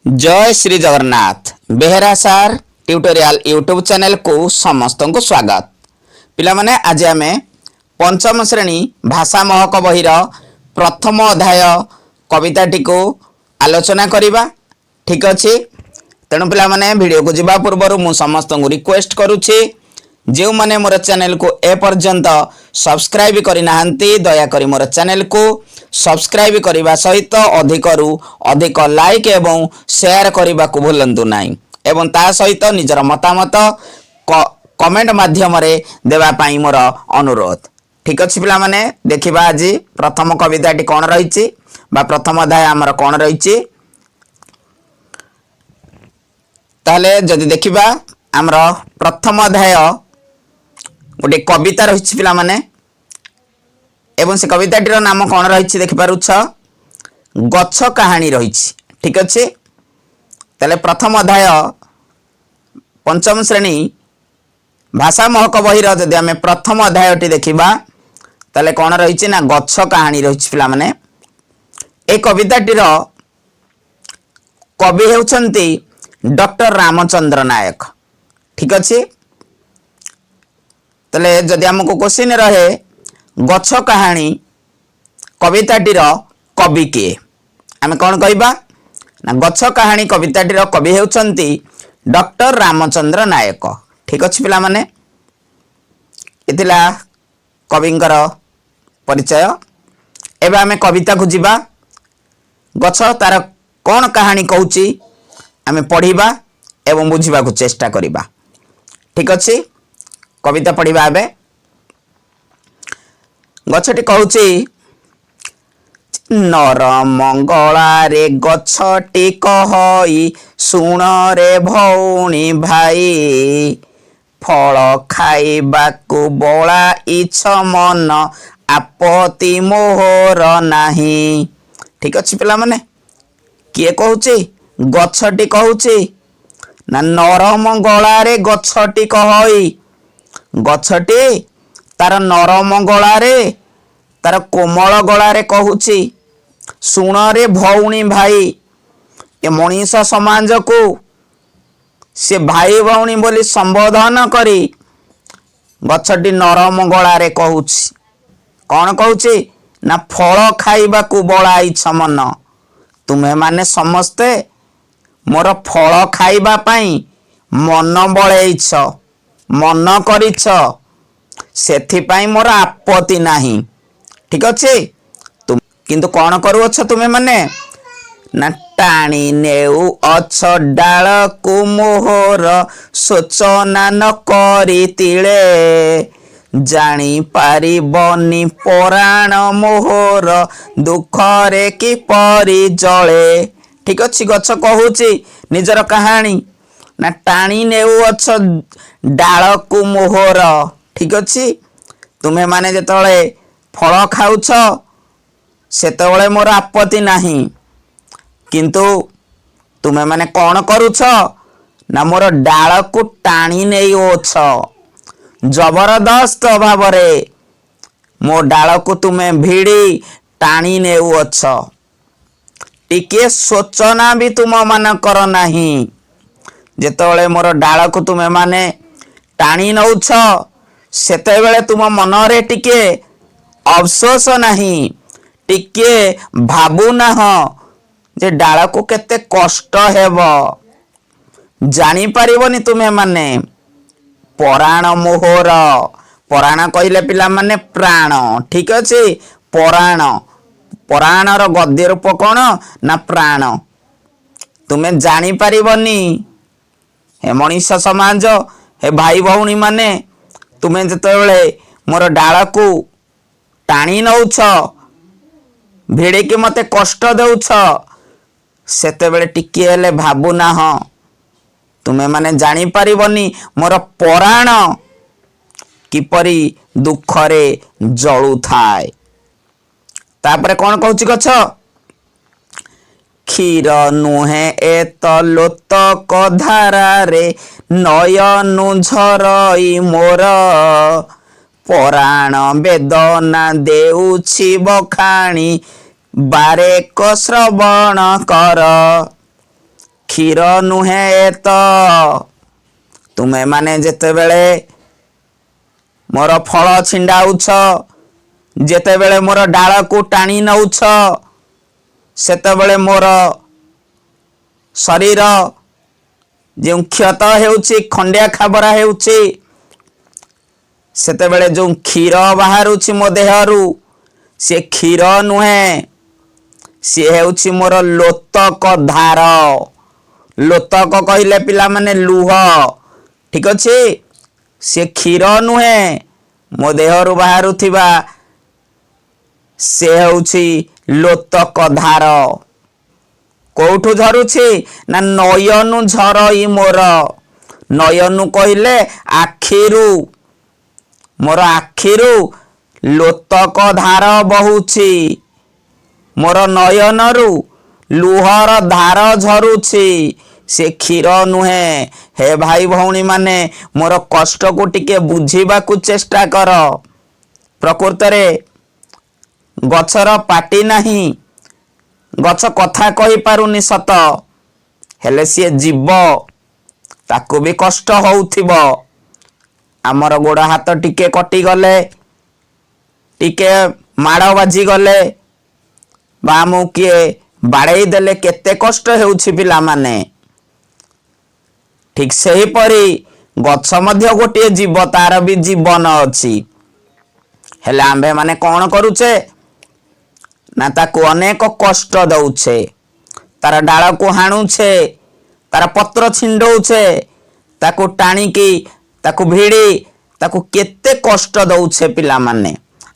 जय श्री जगन्नाथ बेहेरा सार tutorial YouTube channel को समस्त को स्वागत। पिला माने आज आम पंचम श्रेणी भाषा महक बहिर प्रथम अध्याय कविताटी को आलोचना करिबा। ठीक अच्छे तेणु पिला माने वीडियो को जिबा पूर्व मु समस्त को रिक्वेस्ट करुछि जो माने मोर चैनल को ए पर्यंत सब्सक्राइब करि नाहंती दया करी मोर चैनल को सब्सक्राइब करने सहित अधिकरू अधिक लाइक एवं शेयर करने को भूलु ना एवं ता सहित निजर मतामत कमेंट माध्यम देवाई मोर अनुरोध। ठीक अच्छे पिला माने देखिबा आज प्रथम कविताटी कौन रही प्रथम अध्याय आमर कौन रही ताले जदि देखिबा आमर प्रथम अध्याय गोटे कविता रही पिला माने एवं से कविताटीर नाम कौन रही देखिपारुछ गछ कहानी रही। ठीक अच्छे ताले प्रथम अध्याय पंचम श्रेणी भाषा महक बहिर जदि आम प्रथम अध्यायटी देखिबा ताले कौन रही ना गछ कहानी रही पिला माने ए कविताटीर कवि हेउछंती डॉक्टर रामचंद्र नायक। ठीक अच्छे ताले जदि हमको क्वेश्चन रहे गछ कहानी कविताटीर कवि किए आम कौन कहबा ना गछ कहानी कविताटीर कवि हेउछंती डॉक्टर रामचंद्र नायक। ठीक अच्छे पिला माने इतिला कविंकर परिचय। एबे आम कविता को जीवा गछ तार कौन कहानी कहूची आम पढ़िबा एवं बुझिबा को चेष्टा करिबा। ठीक अच्छे कविता पढ़िबा एबे गछटी कहूची नर मंगलारे गछटी कहई सुण रे भौणी भाई फल खाइबाकू बड़ा इछ मन आपत्ति मोहर नाही। ठीक अच्छे पिला माने किए कहूची गछटी कहूची ना नरम गलारे गछटी कहई गछटी तार नरम गलारे तार कोमल गलारे कहूची सुण रे भौणी भाई ए मनीष समाज को से भाई भौणी बोली संबोधन करी गछटी नरम गलारे कहूची कौन कहूची ना फल खाइबाकू बड़ा इछ मन तुम्हें माने समस्ते मोर फल खाइबा पाई मन बळेइछ मन करिछ सेथिपाई मोर आपत्ति नाही। ठीक अच्छे तुम किंतु कौन करुअछ तुम्हें माने ना टाणी नेउ अछ डाल को मोहर सोचना न करी तिले जानी पारी बनी पराण मोहर दुखरे कि परी जले। ठीक अच्छे गछ कहूची निजर कहानी ना टाणी नेउ अछ डाल को मोहर। ठीक अच्छे तुम्हें माने जेतळे फल खाउछ सेतବେଳେ मोर आपत्ति नाही किंतु तुम्हें माने कौन करुछ ना मोर डाल को टाणी नेउछ जबरदस्त भाव रे मो डाल को तुम्हें भिड़ी टाणी नेउछ टिके सोचना भी तुम मान कर नाही जेतବେଳେ मोर डाल को तुम्हें माने टाणी नौछ सेतेबेले तुम मन रे टिके अफसोस नहीं टिके भाबू नाह जे डाल को केते कष्ट हेब जानी पारिबनी तुम्हें माने पराण मोहर पराण कहले पिला माने प्राण। ठीक अच्छे पराण पराणर गद्य रूप कौन ना प्राण तुम्हें जानी पारिबनी हे मनीष समाज हे भाई भौणी माने तुम्हें जेतेबेले मोर डाल को टाणी नौछ भिड़िकी मते कष्ट देउछ सेतेबेले टिके हेले भाबू नाह तुम्हें माने जानी पारिबनी मोर पराण किपरि दुखरे जळु थाए। तापरे कौन कहूची गछ क्षीर नुहे एत लोतक धारा रे नयनु झरई मोर पराण वेदना देउछि बखाणी बारेक श्रवण कर। କ୍ଷୀର ନୁହେଁ ଏ ତ। ତୁମେ ମାନେ ଯେତେବେଳେ ମୋର ଫଳ ଛିଣ୍ଡାଉଛ, ଯେତେବେଳେ ମୋର ଡାଳକୁ ଟାଣି ନଉଛ, ସେତେବେଳେ ମୋର ଶରୀର ଯେଉଁ କ୍ଷତ ହେଉଛି, ଖଣ୍ଡିଆ ଖାବରା ହେଉଛି, ସେତେବେଳେ ଯେଉଁ କ୍ଷୀର ବାହାରୁଛି ମୋ ଦେହରୁ, ସେ କ୍ଷୀର ନୁହେଁ, ସିଏ ହେଉଛି ମୋର ଲୋତକ ଧାର। ଲୋତକ କହିଲେ ପିଲାମାନେ ଲୁହ, ଠିକ ଅଛି? ସେ କ୍ଷୀର ନୁହେଁ, ମୋ ଦେହରୁ ବାହାରୁଥିବା ସେ ହେଉଛି ଲୋତକ ଧାର। କୋଉଠୁ ଝରୁଛି? ନା ନୟନୁ ଝରଇ ମୋର। ନୟନୁ କହିଲେ ଆଖିରୁ, ମୋର ଆଖିରୁ ଲୋତକ ଧାର ବହୁଛି, ମୋର ନୟନରୁ ଲୁହର ଧାର ଝରୁଛି, ସେ କ୍ଷୀର ନୁହେଁ। ହେ ଭାଇ ଭଉଣୀ ମାନେ, ମୋର କଷ୍ଟକୁ ଟିକେ ବୁଝିବାକୁ ଚେଷ୍ଟା କର। ପ୍ରକୃତରେ ଗଛର ପାଟି ନାହିଁ, ଗଛ କଥା କହିପାରୁନି ସତ, ହେଲେ ସିଏ ଜୀବ, ତାକୁ ବି କଷ୍ଟ ହଉଥିବ। ଆମର ଗୋଡ଼ ହାତ ଟିକେ କଟିଗଲେ, ଟିକେ ମାଡ଼ ବାଜିଗଲେ, ବା ଆମକୁ କିଏ ବାଡ଼େଇ ଦେଲେ କେତେ କଷ୍ଟ ହେଉଛି ପିଲାମାନେ। ଠିକ ସେହିପରି ଗଛ ମଧ୍ୟ ଗୋଟିଏ ଜୀବ, ତାର ବି ଜୀବନ ଅଛି। ହେଲେ ଆମ୍ଭେ ମାନେ କଣ କରୁଛେ? ନା ତାକୁ ଅନେକ କଷ୍ଟ ଦଉଛେ, ତାର ଡାଳକୁ ହାଣୁଛେ, ତାର ପତ୍ର ଛିଣ୍ଡଉଛେ, ତାକୁ ଟାଣିକି, ତାକୁ ଭିଡ଼ି, ତାକୁ କେତେ କଷ୍ଟ ଦଉଛେ ପିଲାମାନେ।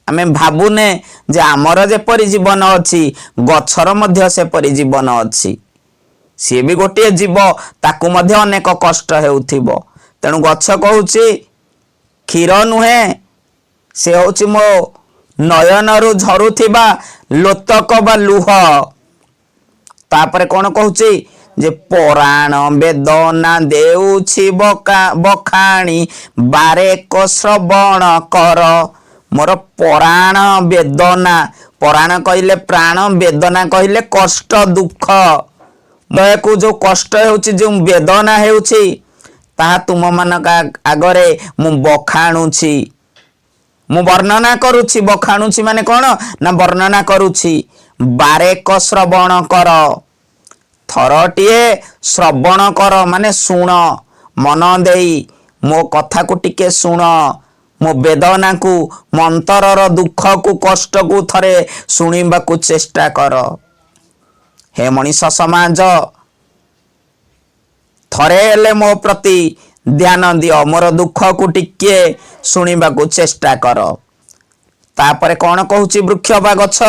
ଆମେ ଭାବୁନେ ଯେ ଆମର ଯେପରି ଜୀବନ ଅଛି, ଗଛର ମଧ୍ୟ ସେପରି ଜୀବନ ଅଛି। ସିଏ ବି ଗୋଟିଏ ଜୀବ, ତାକୁ ମଧ୍ୟ ଅନେକ କଷ୍ଟ ହେଉଥିବ। ତେଣୁ ଗଛ କହୁଛି କ୍ଷୀର ନୁହେଁ, ସେ ହେଉଛି ମୋ ନୟନରୁ ଝରୁଥିବା ଲୋତକ ବା ଲୁହ। ତାପରେ କଣ କହୁଛି? ଯେ ପରାଣ ବେଦନା ଦେଉଛି ବଖାଣି, ବାରେକ ଶ୍ରବଣ କର। ମୋର ପରାଣ ବେଦନା, ପରାଣ କହିଲେ ପ୍ରାଣ, ବେଦନା କହିଲେ କଷ୍ଟ ଦୁଃଖ। ଦେହକୁ ଯୋଉ କଷ୍ଟ ହେଉଛି, ଯେଉଁ ବେଦନା ହେଉଛି, ତାହା ତୁମମାନଙ୍କ ଆଗରେ ମୁଁ ବଖାଣୁଛି, ମୁଁ ବର୍ଣ୍ଣନା କରୁଛି। ବଖାଣୁଛି ମାନେ କଣ? ନା ବର୍ଣ୍ଣନା କରୁଛି। ବାରେକ ଶ୍ରବଣ କର, ଥରଟିଏ ଶ୍ରବଣ କର ମାନେ ଶୁଣ, ମନ ଦେଇ ମୋ କଥାକୁ ଟିକେ ଶୁଣ, ମୋ ବେଦନାକୁ, ମୋ ଅନ୍ତରର ଦୁଃଖକୁ, କଷ୍ଟକୁ ଥରେ ଶୁଣିବାକୁ ଚେଷ୍ଟା କର। ହେ ମଣିଷ ସମାଜ, ଥରେ ହେଲେ ମୋ ପ୍ରତି ଧ୍ୟାନ ଦିଅ, ମୋର ଦୁଃଖକୁ ଟିକେ ଶୁଣିବାକୁ ଚେଷ୍ଟା କର। ତାପରେ କଣ କହୁଛି ବୃକ୍ଷ ବା ଗଛ?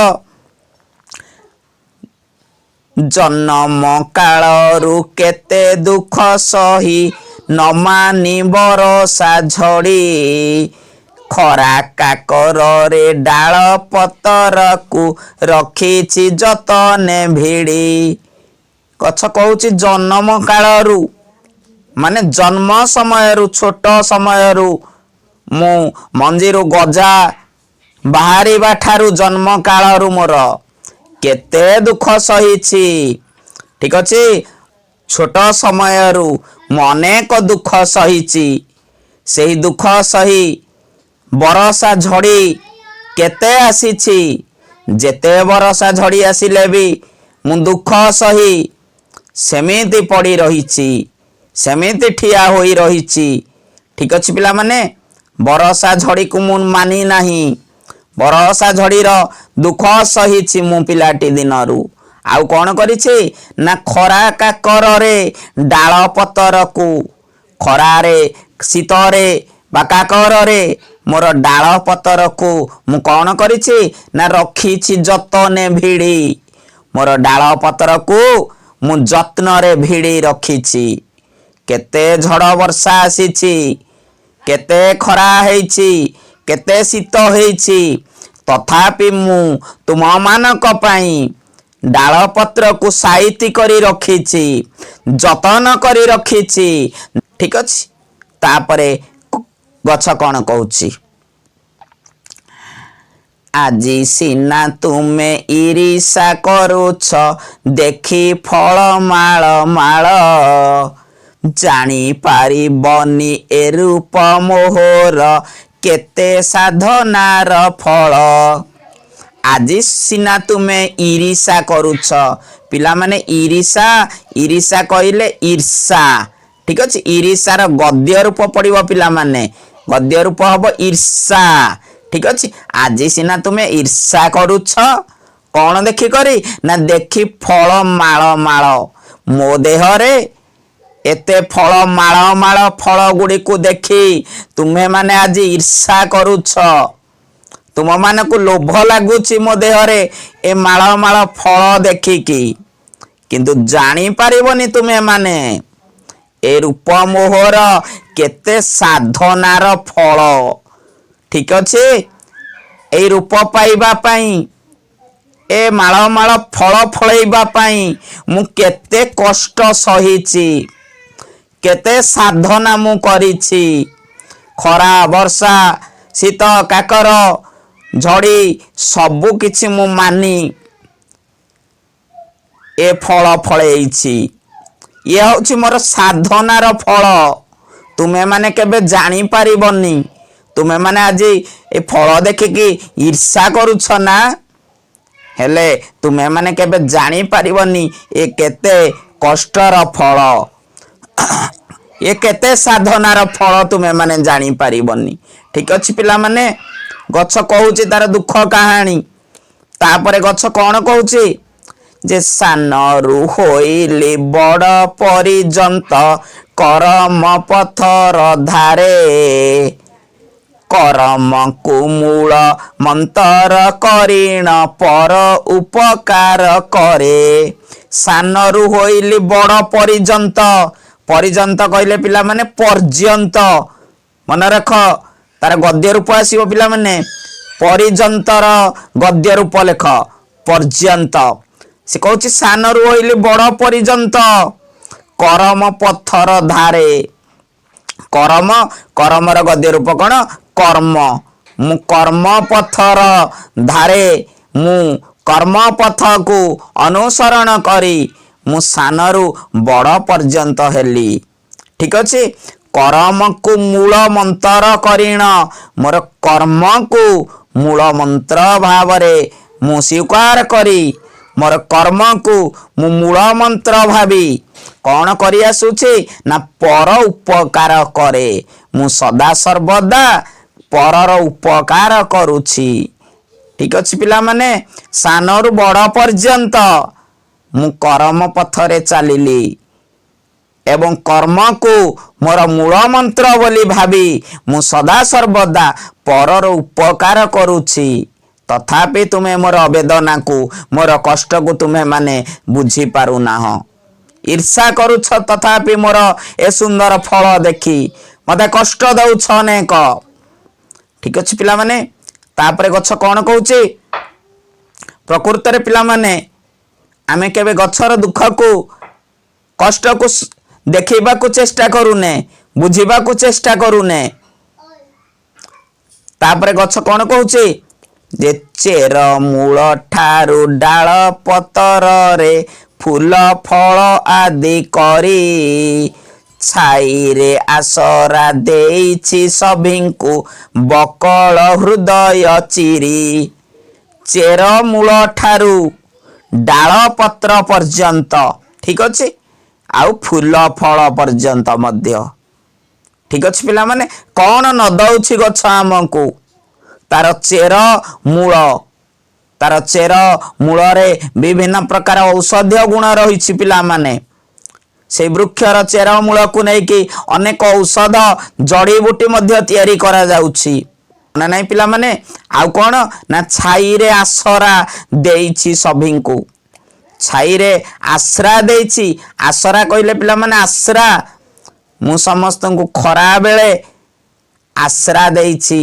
ଜନମ କାଳରୁ କେତେ ଦୁଃଖ ସହି, ନ ମାନି ବରଷା ଝଡ଼ି, ଖରା କାକରରେ ଡାଳ ପତରକୁ ରଖିଛି ଯତନେ ଭିଡ଼ି। ଗଛ କହୁଛି ଜନ୍ମ କାଳରୁ, ମାନେ ଜନ୍ମ ସମୟରୁ, ଛୋଟ ସମୟରୁ, ମୁଁ ମଞ୍ଜିରୁ ଗଜା ବାହାରିବା ଠାରୁ, ଜନ୍ମ କାଳରୁ ମୋର କେତେ ଦୁଃଖ ସହିଛି। ଠିକ ଅଛି? ଛୋଟ ସମୟରୁ ମୁଁ ଅନେକ ଦୁଃଖ ସହିଛି। ସେହି ଦୁଃଖ ସହି ବରଷା ଝଡ଼ି କେତେ ଆସିଛି। ଯେତେ ବରଷା ଝଡ଼ି ଆସିଲେ ବି ମୁଁ ଦୁଃଖ ସହି ସେମିତି ପଡ଼ି ରହିଛି, ସେମିତି ଠିଆ ହୋଇ ରହିଛି। ଠିକ ଅଛି ପିଲାମାନେ? ବରଷା ଝଡ଼ିକୁ ମୁଁ ମାନି ନାହିଁ, ବରଷା ଝଡ଼ିର ଦୁଃଖ ସହିଛି ମୁଁ ପିଲାଟି ଦିନରୁ। ଆଉ କଣ କରିଛି? ନା ଖରା କାକରରେ ଡାଳ ପତରକୁ, ଖରାରେ, ଶୀତରେ ବା କାକରରେ ମୋର ଡାଳ ପତରକୁ ମୁଁ କଣ କରିଛି? ନା ରଖିଛି ଯତନେ ଭିଡ଼ି। ମୋର ଡାଳ ପତରକୁ ମୁଁ ଯତ୍ନରେ ଭିଡ଼ି ରଖିଛି। କେତେ ଝଡ଼ ବର୍ଷା ଆସିଛି, କେତେ ଖରା ହେଇଛି, କେତେ ଶୀତ ହେଇଛି, ତଥାପି ମୁଁ ତୁମମାନଙ୍କ ପାଇଁ ଡାଳପତ୍ରକୁ ସାଇତି କରି ରଖିଛି, ଯତନ କରି ରଖିଛି। ଠିକ ଅଛି? ତାପରେ ଗଛ କଣ କହୁଛି? ଆଜି ସିନା ତୁମେ ଈର୍ଷା କରୁଛ ଦେଖି ଫଳ ମାଳ ମାଳ, ଜାଣି ପାରିବନି ଏ ରୂପ ମୋହର କେତେ ସାଧନାର ଫଳ। ଆଜି ସିନା ତୁମେ ଈର୍ଷା କରୁଛ, ପିଲାମାନେ ଈର୍ଷା କହିଲେ ଈର୍ଷା, ଠିକ ଅଛି। ଈର୍ଷାର ଗଦ୍ୟ ରୂପ ପଡିବ ପିଲାମାନେ, ଗଦ୍ୟ ରୂପ ହବ ଈର୍ଷା, ଠିକ ଅଛି। ଆଜି ସିନା ତୁମେ ଈର୍ଷା କରୁଛ କଣ ଦେଖିକରି, ନା ଦେଖି ଫଳ ମାଳ ମାଳ, ମୋ ଦେହରେ ଏତେ ଫଳ ମାଳ ମାଳ ଫଳ ଗୁଡ଼ିକୁ ଦେଖି ତୁମେ ମାନେ ଆଜି ଈର୍ଷା କରୁଛ। ତୁମ ମାନଙ୍କୁ ଲୋଭ ଲାଗୁଛି ମୋ ଦେହରେ ଏ ମାଳ ମାଳ ଫଳ ଦେଖିକି, କିନ୍ତୁ ଜାଣିପାରିବନି ତୁମେ ମାନେ ଏ ରୂପ ମୋହର କେତେ ସାଧନାର ଫଳ, ଠିକ ଅଛି। ଏଇ ରୂପ ପାଇବା ପାଇଁ, ଏ ମାଳ ମାଳ ଫଳ ଫଳେଇବା ପାଇଁ ମୁଁ କେତେ କଷ୍ଟ ସହିଛି, କେତେ ସାଧନା ମୁଁ କରିଛି। ଖରା ବର୍ଷା ଶୀତ କାକର ଝଡ଼ି ସବୁ କିଛି ମୁଁ ମାନି ଏ ଫଳ ଫଳେଇଛି। ଇଏ ହଉଛି ମୋର ସାଧନାର ଫଳ। ତୁମେ ମାନେ କେବେ ଜାଣିପାରିବନି। ତୁମେ ମାନେ ଆଜି ଏ ଫଳ ଦେଖିକି ଈର୍ଷା କରୁଛ ନା, ହେଲେ ତୁମେ ମାନେ କେବେ ଜାଣିପାରିବନି ଏ କେତେ କଷ୍ଟର ଫଳ, ଏ କେତେ ସାଧନାର ଫଳ ତୁମେ ମାନେ ଜାଣିପାରିବନି, ଠିକ ଅଛି ପିଲାମାନେ। ଗଛ କହୁଛି ତାର ଦୁଃଖ କାହାଣୀ, ତାପରେ ଗଛ କଣ କହୁଛି, ଯେ ସାନରୁ ହୋଇଲି ବଡ଼ ପର୍ଯ୍ୟନ୍ତ କରମ ପଥର ଧାରେ, କରମକୁ ମୂଳ ମନ୍ତର କରିଣ ପର ଉପକାର କରେ। ସାନରୁ ହୋଇଲି ବଡ଼ ପର୍ଯ୍ୟନ୍ତ, ପର୍ଯ୍ୟନ୍ତ କହିଲେ ପିଲାମାନେ ପର୍ଯ୍ୟନ୍ତ, ମନେ ରଖ ତାର ଗଦ୍ୟ ରୂପ ଆସିବ ପିଲାମାନେ, ପର୍ଯ୍ୟନ୍ତର ଗଦ୍ୟ ରୂପ ଲେଖ ପର୍ଯ୍ୟନ୍ତ। ସେ କହୁଛି ସାନରୁ ହୋଇଲି ବଡ଼ ପର୍ଯ୍ୟନ୍ତ କରମ ପଥର ଧାରେ, କରମ, କରମର ଗଦ୍ୟ ରୂପ କଣ, କର୍ମ। ମୁଁ କର୍ମ ପଥର ଧାରେ, ମୁଁ କର୍ମ ପଥକୁ ଅନୁସରଣ କରି ମୁଁ ସାନରୁ ବଡ଼ ପର୍ଯ୍ୟନ୍ତ ହେଲି, ଠିକ ଅଛି। କରମକୁ ମୂଳ ମନ୍ତ୍ର କରିଣ, ମୋର କର୍ମକୁ ମୂଳ ମନ୍ତ୍ର ଭାବରେ ମୁଁ ସ୍ୱୀକାର କରି, ମୋର କର୍ମକୁ ମୁଁ ମୂଳ ମନ୍ତ୍ର ଭାବି କଣ କରି ଆସୁଛି, ନା ପର ଉପକାର କରେ। ମୁଁ ସଦା ସର୍ବଦା ପରର ଉପକାର କରୁଛି, ଠିକ ଅଛି ପିଲାମାନେ। ସାନରୁ ବଡ଼ ପର୍ଯ୍ୟନ୍ତ ମୁଁ କର୍ମ ପଥରେ ଚାଲିଲି ଏବଂ କର୍ମକୁ ମୋର ମୂଳ ମନ୍ତ୍ର ବୋଲି ଭାବି ମୁଁ ସଦା ସର୍ବଦା ପରର ଉପକାର କରୁଛି। ତଥାପି ତୁମେ ମୋର ବେଦନାକୁ, ମୋର କଷ୍ଟକୁ ତୁମେ ମାନେ ବୁଝିପାରୁନାହଁ। ଈର୍ଷା କରୁଛ ତଥାପି ମୋର ଏ ସୁନ୍ଦର ଫଳ ଦେଖି ମତେ କଷ୍ଟ ଦଉଛ ଅନେକ, ଠିକ ଅଛି ପିଲାମାନେ। ତାପରେ ଗଛ କଣ କହୁଛି, ପ୍ରକୃତରେ ପିଲାମାନେ ଆମେ କେବେ ଗଛର ଦୁଃଖକୁ କଷ୍ଟକୁ ଦେଖିବାକୁ ଚେଷ୍ଟା କରୁନେ, ବୁଝିବାକୁ ଚେଷ୍ଟା କରୁନେ। ତାପରେ ଗଛ କଣ କହୁଛି, ଯେ ଚେର ମୂଳ ଠାରୁ ଡାଳ ପତରରେ ଫୁଲ ଫଳ ଆଦି କରି, ଛାଇରେ ଆସରା ଦେଇଛି ସଭିଙ୍କୁ ବକଳ ହୃଦୟ ଚିରି। ଚେର ମୂଳ ଠାରୁ ଡାଳ ପତ୍ର ପର୍ଯ୍ୟନ୍ତ, ଠିକ ଅଛି, ଆଉ ଫୁଲ ଫଳ ପର୍ଯ୍ୟନ୍ତ ମଧ୍ୟ, ଠିକ ଅଛି ପିଲାମାନେ। କଣ ନ ଦଉଛି ଗଛ ଆମକୁ, ତାର ଚେର ମୂଳ, ତାର ଚେର ମୂଳରେ ବିଭିନ୍ନ ପ୍ରକାର ଔଷଧୀୟ ଗୁଣ ରହିଛି ପିଲାମାନେ। ସେଇ ବୃକ୍ଷର ଚେର ମୂଳକୁ ନେଇକି ଅନେକ ଔଷଧ ଜଡ଼ିବୁଟି ମଧ୍ୟ ତିଆରି କରାଯାଉଛି ନା ନାଇଁ ପିଲାମାନେ। ଆଉ କଣ, ନା ଛାଇରେ ଆସରା ଦେଇଛି ସଭିଙ୍କୁ, ଛାଇରେ ଆଶ୍ରା ଦେଇଛି। ଆସରା କହିଲେ ପିଲାମାନେ ଆଶ୍ରା, ମୁଁ ସମସ୍ତଙ୍କୁ ଖରା ବେଳେ ଆଶ୍ରା ଦେଇଛି,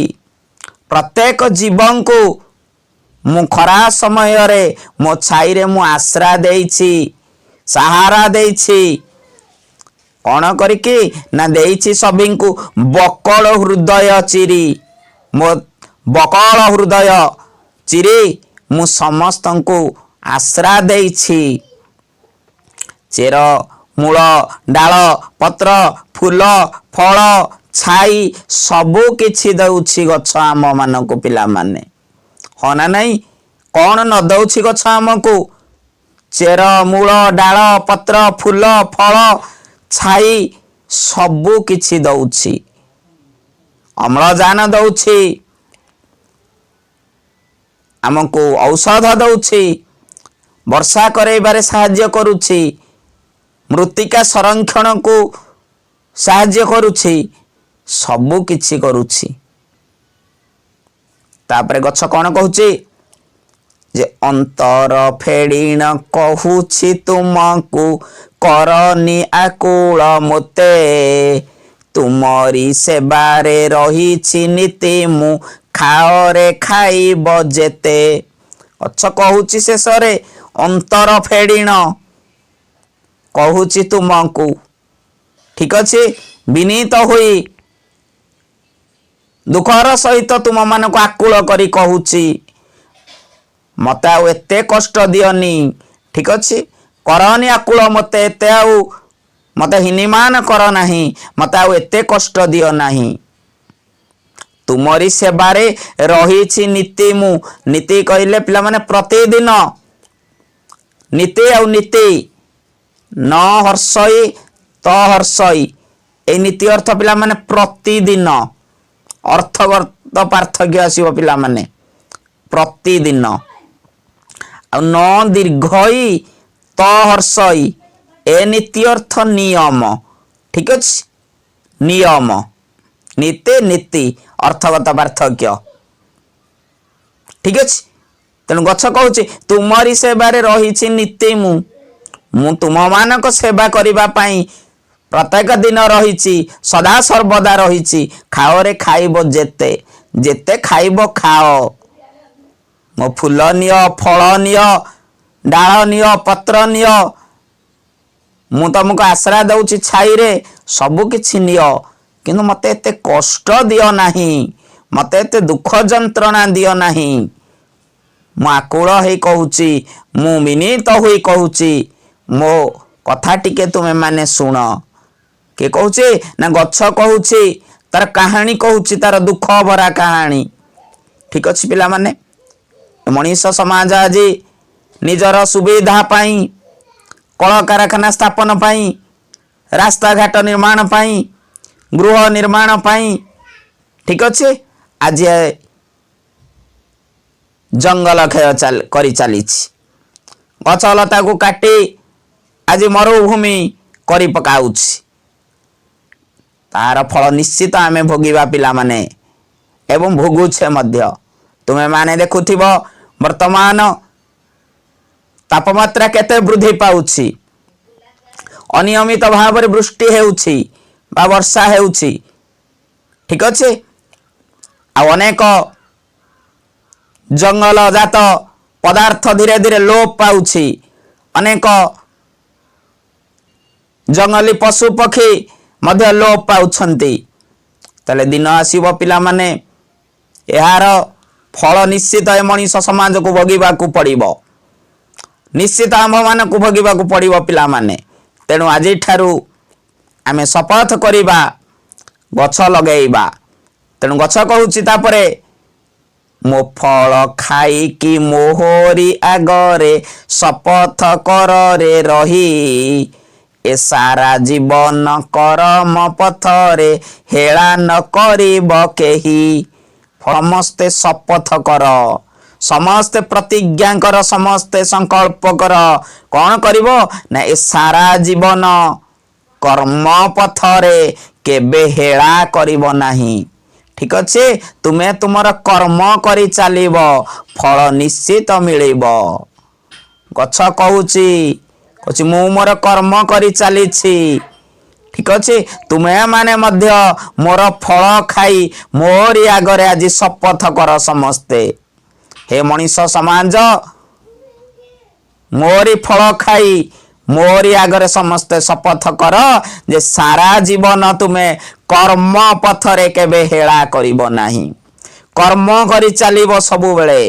ପ୍ରତ୍ୟେକ ଜୀବଙ୍କୁ ମୁଁ ଖରା ସମୟରେ ମୋ ଛାଇରେ ମୁଁ ଆଶ୍ରା ଦେଇଛି, ସାହାରା ଦେଇଛି। କଣ କରିକି, ନା ଦେଇଛି ସଭିଙ୍କୁ ବକଳ ହୃଦୟ ଚିରି, ମୋ ବକଳ ହୃଦୟ ଚିରି ମୁଁ ସମସ୍ତଙ୍କୁ ଆଶ୍ରା ଦେଇଛି। ଚେର ମୂଳ ଡାଳ ପତ୍ର ଫୁଲ ଫଳ ଛାଇ ସବୁ କିଛି ଦଉଛି ଗଛ ଆମ ମାନଙ୍କୁ ପିଲାମାନେ, ହଁ ନା ନାହିଁ? କଣ ନ ଦଉଛି ଗଛ ଆମକୁ? ଚେର ମୂଳ ଡାଳ ପତ୍ର ଫୁଲ ଫଳ ଛାଇ ସବୁ କିଛି ଦଉଛି। ଅମ୍ଳଜାନ ଦଉଛି, ଆମକୁ ଔଷଧ ଦଉଛି, ବର୍ଷା କରାଇବାରେ ସାହାଯ୍ୟ କରୁଛି, ମୃତ୍ତିକା ସଂରକ୍ଷଣକୁ ସାହାଯ୍ୟ କରୁଛି, ସବୁ କିଛି କରୁଛି। ତାପରେ ଗଛ କଣ କହୁଛି? ଯେ ଅନ୍ତର ଫେଡ଼ିଣ କହୁଛି ତୁମକୁ କରନି ଆକୁଳ ମୋତେ, ତୁମରି ସେବାରେ ରହିଛି ନୀତି ମୁଁ ଖାଅରେ ଖାଇବ ଯେତେ। ଗଛ କହୁଛି ଶେଷରେ ଅନ୍ତର ଫେଡ଼ିଣ କହୁଛି ତୁମକୁ, ଠିକ ଅଛି, ବିନୀତ ହୋଇ ଦୁଃଖର ସହିତ ତୁମ ମାନଙ୍କୁ ଆକୁଳ କରି କହୁଛି ମତେ ଆଉ ଏତେ କଷ୍ଟ ଦିଅନି, ଠିକ ଅଛି, କରନି ଆକୁଳ ମତେ, ଏତେ ଆଉ ମତେ ହିନିମାନ କର ନାହିଁ, ମତେ ଆଉ ଏତେ କଷ୍ଟ ଦିଅ ନାହିଁ। ତୁମରି ସେବାରେ ରହିଛି ନୀତି ମୁଁ। ନୀତି କହିଲେ ପିଲାମାନେ ପ୍ରତିଦିନ, ନୀତି ଆଉ ନୀତି ନ ହର୍ଷଇ ତ ହର୍ଷଇ, এই ନୀତି ଅର୍ଥ ପିଲାମାନେ ପ୍ରତିଦିନ, ଅର୍ଥଗତ ପାର୍ଥକ୍ୟ ଆସିବ ପିଲାମାନେ, ପ୍ରତିଦିନ। ଆଉ ନ ଦୀର୍ଘଇ ତ ହର୍ଷଇ, ଏ ନୀତି ଅର୍ଥ ନିୟମ, ଠିକ ଅଛି, ନିୟମ, ନୀତି ନୀତି ଅର୍ଥଗତ ପାର୍ଥକ୍ୟ, ଠିକ ଅଛି। ତେଣୁ ଗଛ କହୁଛି ତୁମରି ସେବାରେ ରହିଛି ନୀତି ମୁଁ ତୁମମାନଙ୍କ ସେବା କରିବା ପାଇଁ ପ୍ରତ୍ୟେକ ଦିନ ରହିଛି, ସଦା ସର୍ବଦା ରହିଛି। ଖାଅରେ ଖାଇବ ଯେତେ, ଯେତେ ଖାଇବ ଖାଅ, ମୋ ଫୁଲ ନିଅ, ଫଳ ନିଅ, ଡାଳ ନିଅ, ପତ୍ର ନିଅ, ମୁଁ ତମକୁ ଆଶ୍ରା ଦଉଛି ଛାଇରେ, ସବୁ କିଛି ନିଅ, କିନ୍ତୁ ମତେ ଏତେ କଷ୍ଟ ଦିଅ ନାହିଁ, ମତେ ଏତେ ଦୁଃଖ ଯନ୍ତ୍ରଣା ଦିଅ ନାହିଁ। ମୁଁ ଆକୁଳ ହେଇ କହୁଛି, ମୁଁ ବିନୀତ ହୋଇ କହୁଛି, ମୋ କଥା ଟିକେ ତୁମେ ମାନେ ଶୁଣ। କିଏ କହୁଛି? ନା ଗଛ କହୁଛି, ତାର କାହାଣୀ କହୁଛି, ତାର ଦୁଃଖ ଭରା କାହାଣୀ, ଠିକ ଅଛି ପିଲାମାନେ। ମଣିଷ ସମାଜ ଆଜି ନିଜର ସୁବିଧା ପାଇଁ, କଳକାରଖାନା ସ୍ଥାପନ ପାଇଁ, ରାସ୍ତାଘାଟ ନିର୍ମାଣ ପାଇଁ, ଗୃହ ନିର୍ମାଣ ପାଇଁ, ଠିକ ଅଛି, ଆଜି ଜଙ୍ଗଲ କ୍ଷୟ କରି ଚାଲିଛି। ଗଛ ଲତାକୁ କାଟି ଆଜି ମରୁଭୂମି କରି ପକାଉଛି। ତାର ଫଳ ନିଶ୍ଚିତ ଆମେ ଭୋଗିବା ପିଲାମାନେ, ଏବଂ ଭୋଗୁଛେ ମଧ୍ୟ। ତୁମେ ମାନେ ଦେଖୁଥିବ ବର୍ତ୍ତମାନ ତାପମାତ୍ରା କେତେ ବୃଦ୍ଧି ପାଉଛି, ଅନିୟମିତ ଭାବରେ ବୃଷ୍ଟି ହେଉଛି ବା ବର୍ଷା ହେଉଛି, ଠିକ ଅଛି। ଆଉ ଅନେକ ଜଙ୍ଗଲ ଜାତ ପଦାର୍ଥ ଧୀରେ ଧୀରେ ଲୋପ ପାଉଛି, ଅନେକ ଜଙ୍ଗଲୀ ପଶୁ ପକ୍ଷୀ ମଧ୍ୟ ଲୋପ ପାଉଛନ୍ତି। ତାହେଲେ ଦିନ ଆସିବ ପିଲାମାନେ, ଏହାର ଫଳ ନିଶ୍ଚିତ ଏ ମଣିଷ ସମାଜକୁ ଭୋଗିବାକୁ ପଡ଼ିବ, ନିଶ୍ଚିତ ଆମ୍ଭମାନଙ୍କୁ ଭୋଗିବାକୁ ପଡ଼ିବ ପିଲାମାନେ। ତେଣୁ ଆଜିଠାରୁ ଆମେ ଶପଥ କରିବା ଗଛ ଲଗେଇବା। ତେଣୁ ଗଛ କହୁଛି ତାପରେ, ମୋ ଫଳ ଖାଇକି ମୋହରି ଆଗରେ ଶପଥ କରରେ ରହି, ଏ ସାରା ଜୀବନ କରମ ପଥରେ ହେଳା ନ କରିବ କେହି। ସମସ୍ତେ ଶପଥ କର, ସମସ୍ତେ ପ୍ରତିଜ୍ଞା କର, ସମସ୍ତେ ସଂକଳ୍ପ କର। କଣ କରିବ? ନା ଏ ସାରା ଜୀବନ କର୍ମ ପଥରେ କେବେ ହେଳା କରିବ ନାହିଁ, ଠିକ ଅଛି। ତୁମେ ତୁମର କର୍ମ କରି ଚାଲିବ, ଫଳ ନିଶ୍ଚିତ ମିଳିବ। ଗଛ କହୁଛି ମୁଁ ମୋର କର୍ମ କରି ଚାଲିଛି, ଠିକ ଅଛି। ତୁମେ ମାନେ ମଧ୍ୟ ମୋର ଫଳ ଖାଇ ମୋରି ଆଗରେ ଆଜି ଶପଥ କର ସମସ୍ତେ। ହେ ମଣିଷ ସମାଜ, ମୋରି ଫଳ ଖାଇ ମୋରି ଆଗରେ ସମସ୍ତେ ଶପଥ କର ଯେ ସାରା ଜୀବନ ତୁମେ କର୍ମ ପଥରେ କେବେ ହେଳା କରିବ ନାହିଁ, କର୍ମ କରି ଚାଲିବ ସବୁବେଳେ।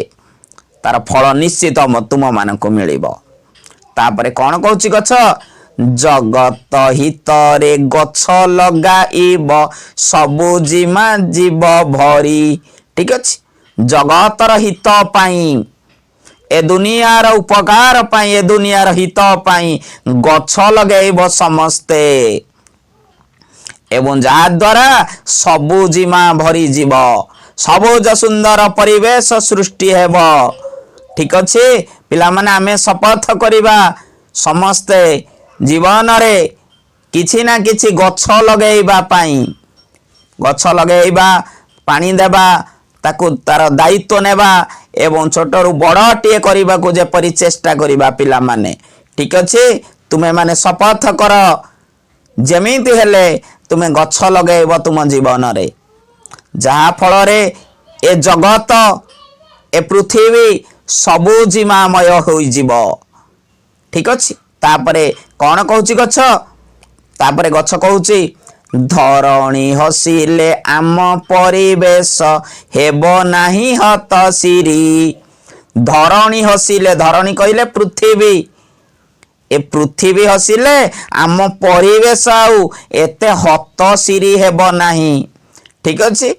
तार फल निश्चित तुम मानक मिलिबो। तापरे कौन कहूची गछ जगत हितरे गछ लगाइब सबुजिमा जीव भरी। ठीक अछि जगतर हित पाई ए दुनियार उपकार पाई ए दुनियार हित पाई गछ लगेइब समस्ते एवं जा द्वारा सबुजिमा भरी जीव सबुज सुंदर परिवेश सृष्टि हेब। ठीक अच्छे पिला माने आमे शपथ करिबा समस्ते जीवन रे किछि ना किछि गछ लगेइबा पाई गछ लगेइबा पानी देबा ताकू तार दायित्व नेबा एवं छोटरू बड़ टिए करिबा को जेपरि चेष्टा करिबा पिला माने। ठीक अच्छे तुमे माने शपथ कर जेमिति हेले तुमे गछ लगेइब तुम जीवन रे जहा फल रे ए जगत ए पृथ्वी सबुजिमामय होई जीव। ठीक अछि तापरे कौन कहूची गछ तापरे गछ कहूची धरणी हसिले आम परिवेश हेब नाही हत सिरी। धरणी हसिले धरणी कहले पृथ्वी ए पृथ्वी हसिले आम परिवेश आउ एते हत सिरी हेब नाही। ठीक अछि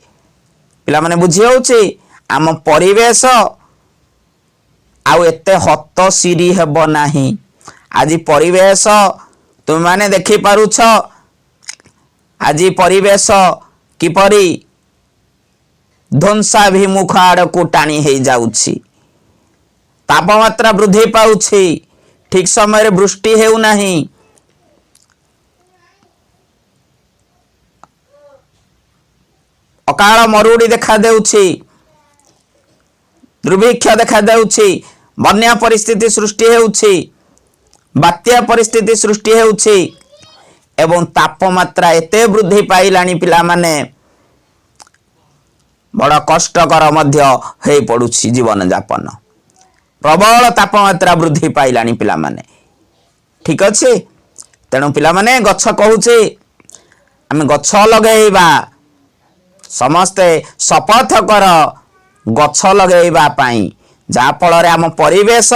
पिला माने बुझी होउची आम परिवेश आउ एते हत सिरी हेब नाही। आज परिवेश तुम माने देखि पारुछ आज परिवेश किपरि ध्वंसाभिमुख आड़कू टाणी हो जाउछि तापमात्रा वृद्धि पाउछि ठीक समय वृष्टि हेउ नाही अकाल मरुड़ी देखा देउछि दुर्भिक्ष देखा देउछि बन्या परिस्थिति सृष्टि हेउछि बात्या परिस्थिति सृष्टि हेउछि एवं तापमात्रा एते वृद्धि पाइलानी पिला माने बड़ा कष्टकर मध्य हे पड़ुछि जीवन यापन प्रबल तापमात्रा वृद्धि पाइलानी पिला माने। ठीक अछि तेणु पिला माने गछ कहूछि आमे गछ लगेइबा समस्ते शपथ कर गछ लगेइबा पाई जा फल रे आम परिवेश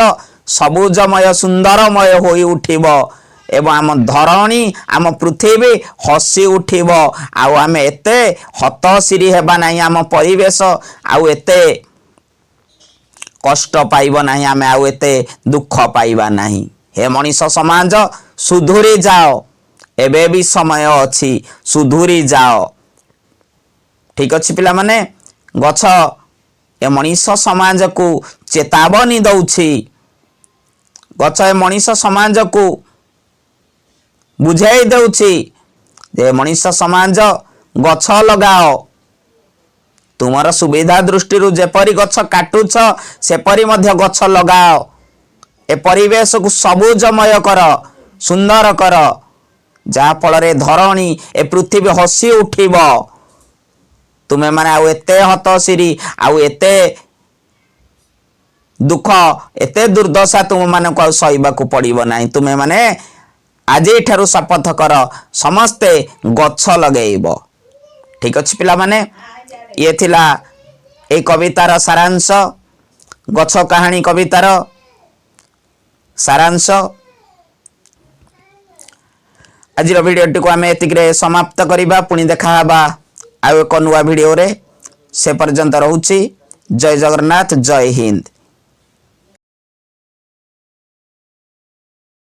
सबुजमय सुंदरमय होई उठिबो एवं आम धरणी आम पृथ्वी हसी उठिब आउ आम एते हतसिरी हेबा नाही आम परिवेश आउ एते कष्ट पाइब नाही आम आउ एते दुख पाइबा नाही। हे मनीष समाज सुधुरी जाओ एबे भी समय अछि सुधुरी जाओ। ठीक अछि पिला माने गछ ए मनीष समाज को चेतावनी दउछि गछ ए मनीष समाज को बुझाई देउछि जे मनीष समाज गछ लगाओ तुमर सुविधा दृष्टि जेपरी गछ काटुछ सेपरी मध्य गछ लगाओ ए परिवेश को सबुजमय कर सुंदर कर जा फल रे धरणी ए पृथ्वी हसी उठिब तुमे माने आउ एते हतसिरी आउ एते दुख एते दुर्दशा तुम माने को सहिबा को पड़िबो नाही। तुमे माने आज ठारू शपथ कर समस्ते गछ लगेइब। ठीक अछि पिला माने ये थिला ए कवितार सारांश गछ कहानी कवितार सारांश। आज भिडियोटी को आम एतिकरे समाप्त करिबा पुणी देखा हबा आउ एक नुआ भिडियो रे से पर्यंत रहूची। जय जगन्नाथ जय हिंद।